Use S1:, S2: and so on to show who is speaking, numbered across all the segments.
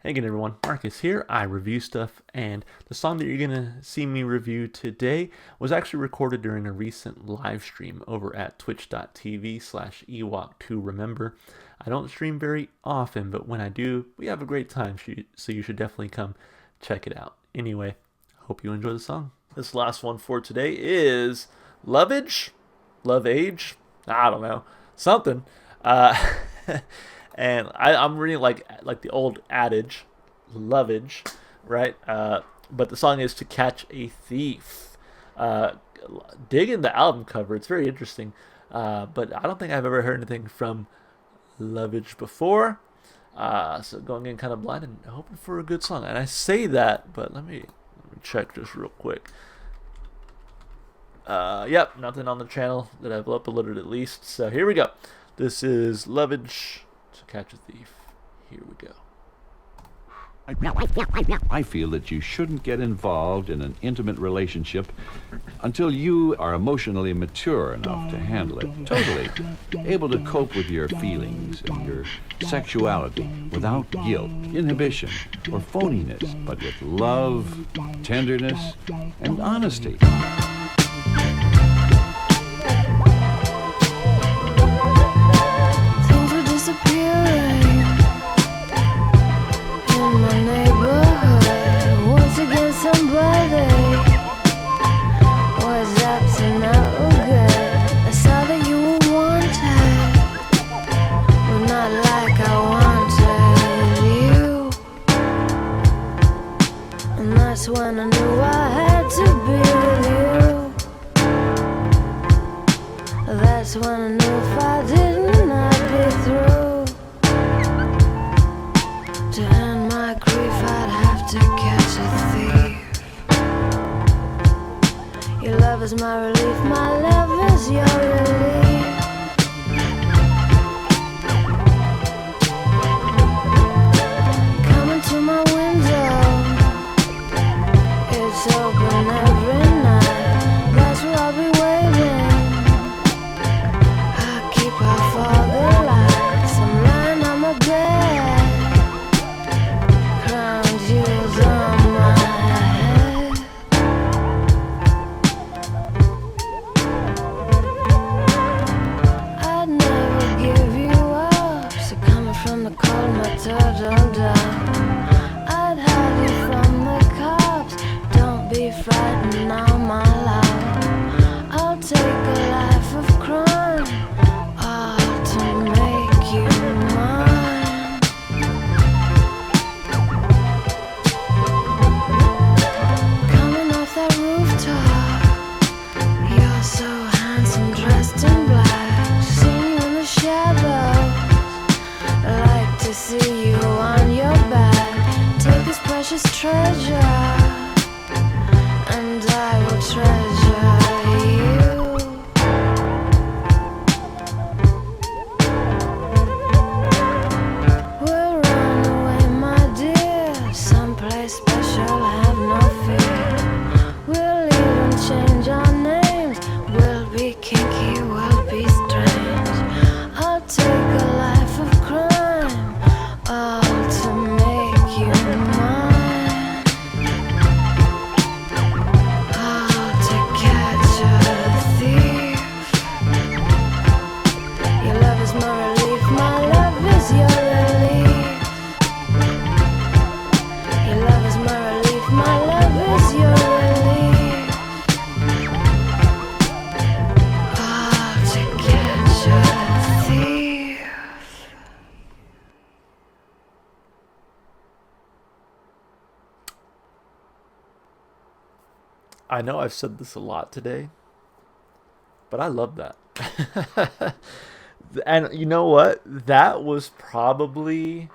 S1: Hey again everyone, Marcus here. I review stuff, and the song that you're going to see me review today was actually recorded during a recent live stream over at twitch.tv/Ewok2Remember. I don't stream very often, but when I do, we have a great time, so you should definitely come check it out. Anyway, hope you enjoy the song. This last one for today is Lovage? Lovage? I don't know. Something. And I'm reading like the old adage, lovage, right? But the song is "To Catch a Thief." Digging the album cover; it's very interesting. But I don't think I've ever heard anything from Lovage before. So going in kind of blind and hoping for a good song. And I say that, but let me check just real quick. Yep, nothing on the channel that I've uploaded at least. So here we go. This is Lovage. To Catch a Thief. Here we go.
S2: I feel that you shouldn't get involved in an intimate relationship until you are emotionally mature enough to handle it totally, able to cope with your feelings and your sexuality without guilt, inhibition, or phoniness, but with love, tenderness, and honesty.
S3: When I knew I had to be with you, that's when I knew if I didn't, I'd be through. To end my grief, I'd have to catch a thief. Your love is my relief, my love is your relief. Coming to my window, it's open every night. That's where I'll be waiting. I keep off all the lights. I'm lying on my bed, crown jewels on my head. I'd never give you up. So coming from the cold, my turtle dove. I'd hide you from the cops. Be frightened now, my love. I'll take a life of crime, all to make you mine. Coming off that rooftop, you're so handsome, dressed in black. See you in the shadows, I like to see you on your back. Take this precious treasure, and I will treasure you. We'll run away, my dear, someplace special, have no fear. We'll even change our names. We'll be kinky, we'll be strange. I'll take a life of crime, all to make you mine.
S1: I know I've said this a lot today, but I love that. And you know what? That was probably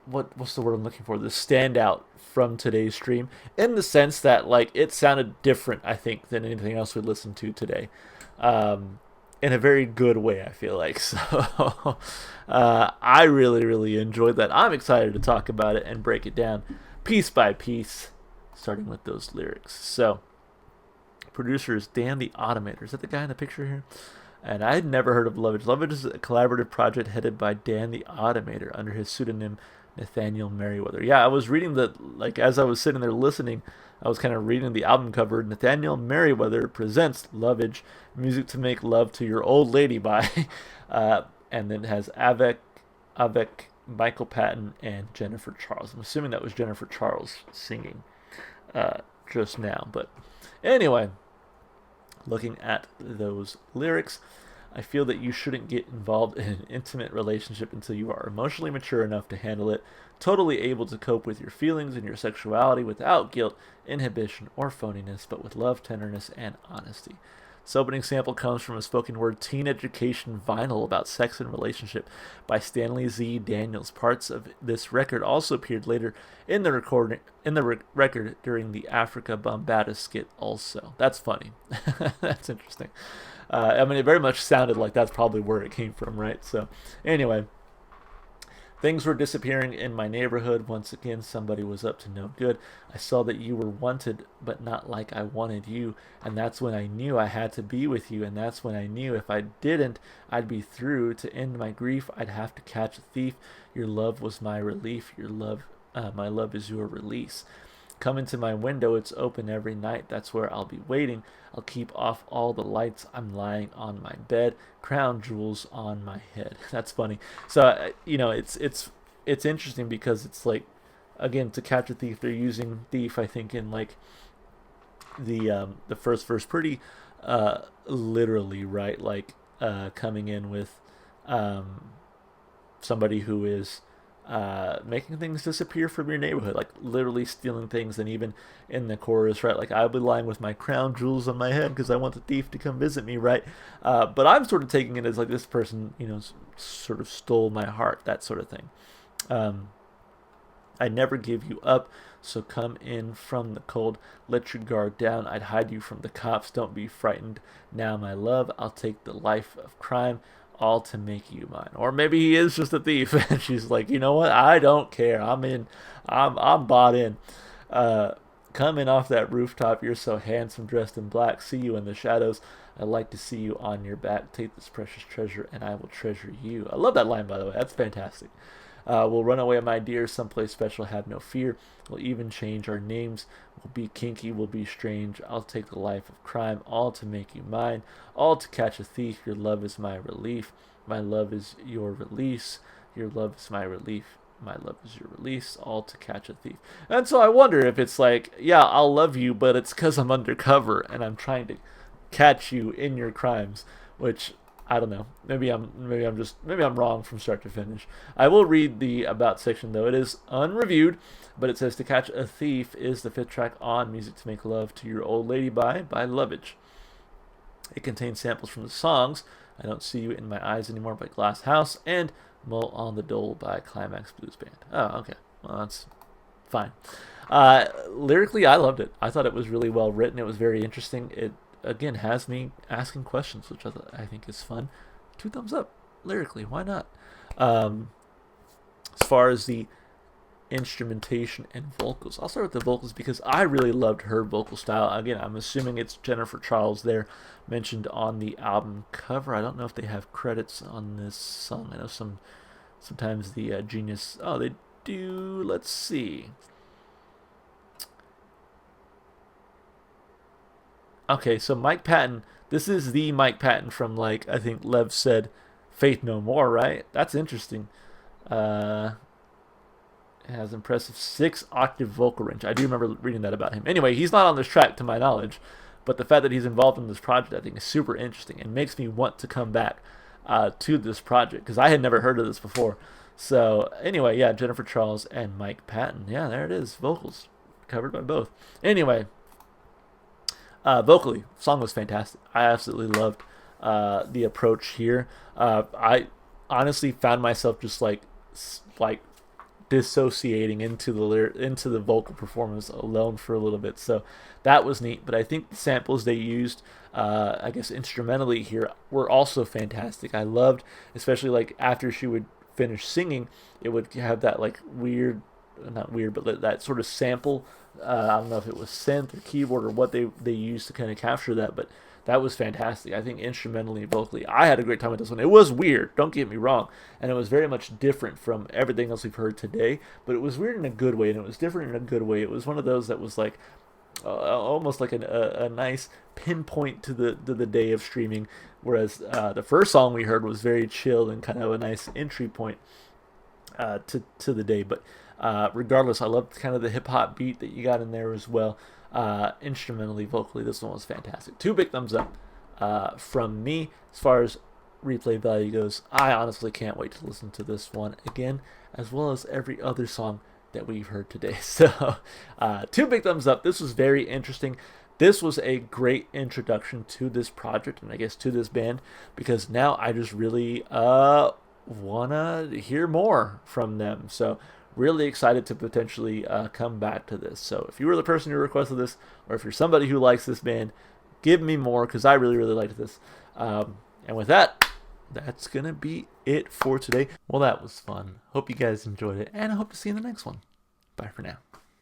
S1: what's the word I'm looking for? The standout from today's stream, in the sense that like it sounded different, I think, than anything else we listened to today. In a very good way, I feel like. So I really enjoyed that. I'm excited to talk about it and break it down piece by piece, starting with those lyrics. So producer is Dan the Automator. Is that the guy in the picture here? And I had never heard of Lovage. Lovage is a collaborative project headed by Dan the Automator under his pseudonym Nathaniel Merriweather. Yeah, I was reading as I was sitting there listening, I was kind of reading the album cover. Nathaniel Merriweather presents Lovage, music to make love to your old lady by. And then it has Avec, Michael Patton, and Jennifer Charles. I'm assuming that was Jennifer Charles singing just now. But anyway, looking at those lyrics, I feel that you shouldn't get involved in an intimate relationship until you are emotionally mature enough to handle it, totally able to cope with your feelings and your sexuality without guilt, inhibition, or phoniness, but with love, tenderness, and honesty. This opening sample comes from a spoken word teen education vinyl about sex and relationship by Stanley Z. Daniels. Parts of this record also appeared later in the record during the Africa Bombata skit also. That's funny. That's interesting. I mean, it very much sounded like that's probably where it came from, right? So, anyway, things were disappearing in my neighborhood. Once again, somebody was up to no good. I saw that you were wanted, but not like I wanted you. And that's when I knew I had to be with you. And that's when I knew if I didn't, I'd be through. To end my grief, I'd have to catch a thief. Your love was my relief. My love is your release. Come into my window, it's open every night. That's where I'll be waiting. I'll keep off all the lights. I'm lying on my bed, crown jewels on my head. That's funny. So it's interesting because it's like, again, to catch a thief, they're using thief, I think, in like the first verse pretty literally, right? Like coming in with somebody who is making things disappear from your neighborhood, like literally stealing things. And even in the chorus, right, like I'll be lying with my crown jewels on my head because I want the thief to come visit me, right? But I'm sort of taking it as like this person, sort of stole my heart, that sort of thing. I never give you up, so come in from the cold, let your guard down, I'd hide you from the cops, don't be frightened now, my love, I'll take the life of crime, all to make you mine. Or maybe he is just a thief and she's like, you know what, I don't care, I'm bought in. Coming off that rooftop, you're so handsome, dressed in black, see you in the shadows, I'd like to see you on your back, take this precious treasure and I will treasure you. I love that line, by the way, that's fantastic. We'll run away, my dear, someplace special, have no fear. We'll even change our names. We'll be kinky, we'll be strange. I'll take the life of crime, all to make you mine, all to catch a thief. Your love is my relief. My love is your release. Your love is my relief. My love is your release, all to catch a thief. And so I wonder if it's like, yeah, I'll love you, but it's because I'm undercover and I'm trying to catch you in your crimes, which I don't know. Maybe I'm wrong from start to finish. I will read the about section though. It is unreviewed, but it says To Catch a Thief is the 5th track on Music to Make Love to Your Old Lady by Lovage. It contains samples from the songs I Don't See You in My Eyes Anymore by Glass House and Mull on the Dole by Climax Blues Band. Oh, okay. Well, that's fine. Lyrically, I loved it. I thought it was really well written. It was very interesting. It again has me asking questions, which I think is fun. 2 thumbs up lyrically, why not? As far as the instrumentation and vocals, I'll start with the vocals because I really loved her vocal style. Again, I'm assuming it's Jennifer Charles there mentioned on the album cover. I don't know if they have credits on this song. I know sometimes the Genius, they do. Let's see. Okay, so Mike Patton, this is the Mike Patton from, like, I think Lev said Faith No More, right? That's interesting. It has impressive 6-octave vocal range. I do remember reading that about him. Anyway, he's not on this track to my knowledge, but the fact that he's involved in this project I think is super interesting and makes me want to come back to this project because I had never heard of this before. So anyway, yeah, Jennifer Charles and Mike Patton. Yeah, there it is. Vocals covered by both. Anyway, vocally, song was fantastic. I absolutely loved the approach here. I honestly found myself just like dissociating into the vocal performance alone for a little bit. So that was neat. But I think the samples they used, I guess instrumentally here, were also fantastic. I loved, especially like after she would finish singing, it would have that like not weird, but that sort of sample. I don't know if it was synth or keyboard or what they used to kind of capture that, but that was fantastic. I think instrumentally, vocally, I had a great time with this one. It was weird, don't get me wrong, and it was very much different from everything else we've heard today, but it was weird in a good way, and it was different in a good way. It was one of those that was like almost like a nice pinpoint to the day of streaming, whereas the first song we heard was very chill and kind of a nice entry point to the day. But regardless, I loved kind of the hip hop beat that you got in there as well. Instrumentally, vocally, this one was fantastic. 2 big thumbs up from me. As far as replay value goes, I honestly can't wait to listen to this one again, as well as every other song that we've heard today. So 2 big thumbs up. This was very interesting. This was a great introduction to this project, and I guess to this band, because now I just really wanna hear more from them. So really excited to potentially come back to this. So if you were the person who requested this, or if you're somebody who likes this band, give me more, because I really liked this. And with that, that's gonna be it for today. Well, that was fun. Hope you guys enjoyed it, and I hope to see you in the next one. Bye for now.